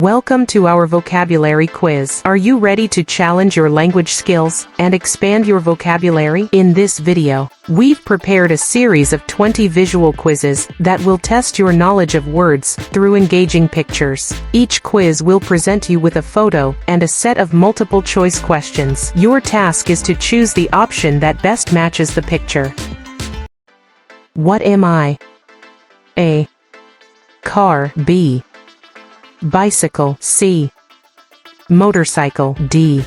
Welcome to our vocabulary quiz. Are you ready to challenge your language skills and expand your vocabulary? In this video, we've prepared a series of 20 visual quizzes that will test your knowledge of words through engaging pictures. Each quiz will present you with a photo and a set of multiple choice questions. Your task is to choose the option that best matches the picture. What am I? A. Car. B. Bicycle. C. Motorcycle. D.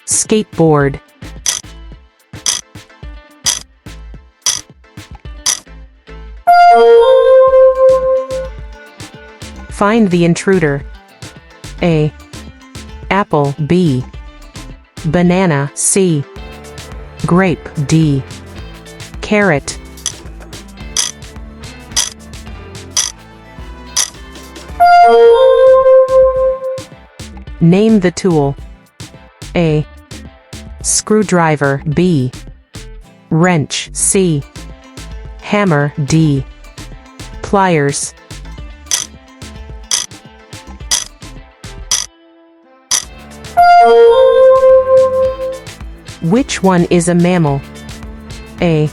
Skateboard. Find the intruder. A. Apple. B. Banana. C. Grape. D. Carrot. Name the tool. A. Screwdriver. B. Wrench. C. Hammer. D. Pliers. Which one is a mammal? A.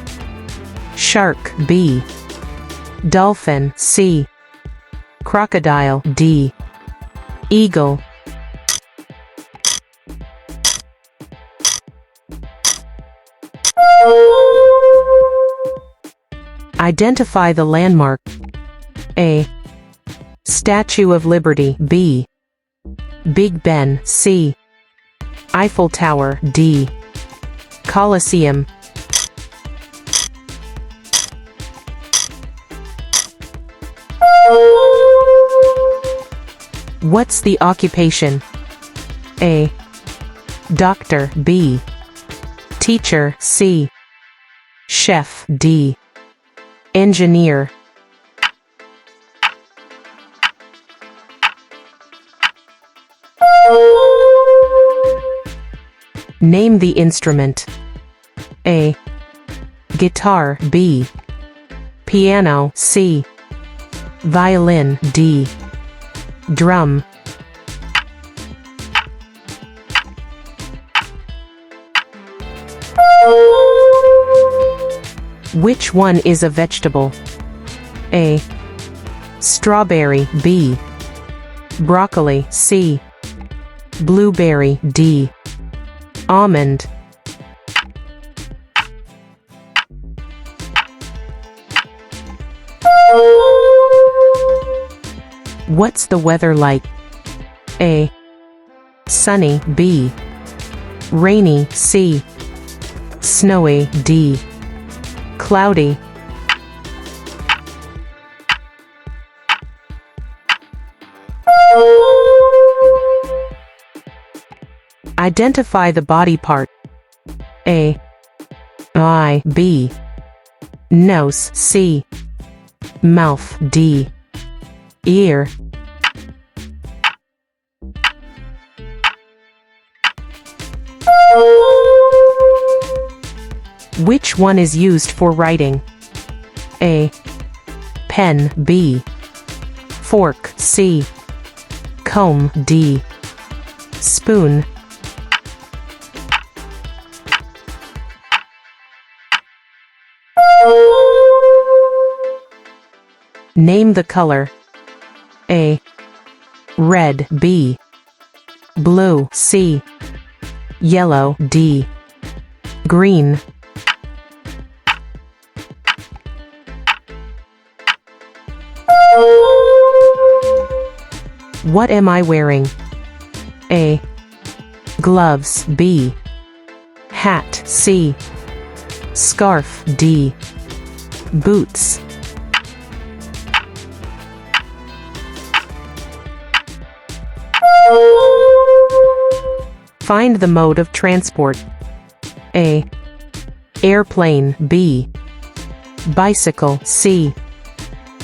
Shark. B. Dolphin. C. Crocodile. D. Eagle. Identify the landmark. A. Statue of Liberty. B. Big Ben. C. Eiffel Tower. D. Colosseum. What's the occupation? A. Doctor. B. Teacher. C. Chef. D. Engineer. Name the instrument. A. Guitar. B. Piano. C. Violin. D. Drum. Which one is a vegetable? A. Strawberry. B. Broccoli. C. Blueberry. D. Almond. What's the weather like? A. Sunny. B. Rainy. C. Snowy. D. Cloudy. Identify the body part. A. Eye. B. Nose. C. Mouth. D. Ear. Which one is used for writing? A. Pen. B. Fork. C. Comb. D. Spoon. Name the color. A. Red. B. Blue. C. Yellow. D. Green. What am I wearing? A. Gloves. B. Hat. C. Scarf. D. Boots. Find the mode of transport. A. Airplane. B. Bicycle. C.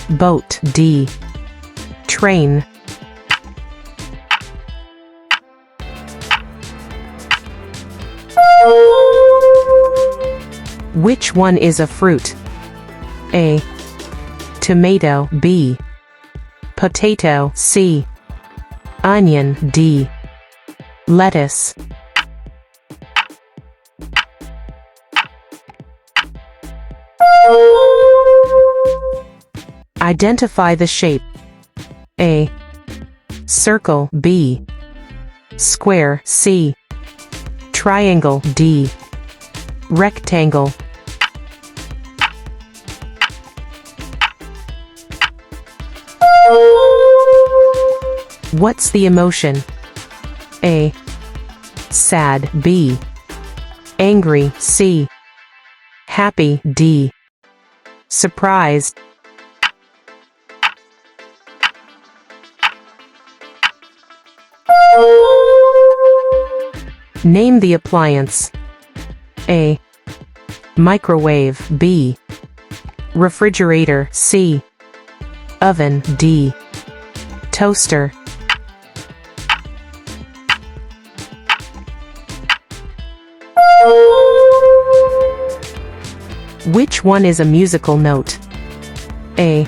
Boat. D. Train. Which one is a fruit? A. Tomato. B. Potato. C. onion, D. Lettuce. Identify the shape. A. Circle, B. Square, C. Triangle, D. Rectangle. What's the emotion? A. Sad, B. Angry, C. Happy, D. Surprised. Name the appliance. A. Microwave, B. Refrigerator, C. Oven, D. Toaster. Which one is a musical note? A.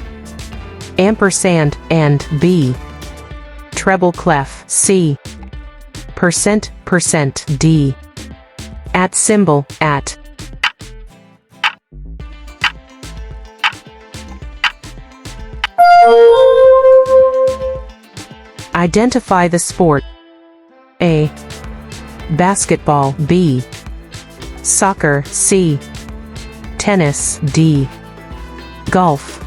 Ampersand, and B. Treble clef, C. Percent, D. At symbol, at. Identify the sport. A. Basketball, B. Soccer, C. Tennis, D. Golf.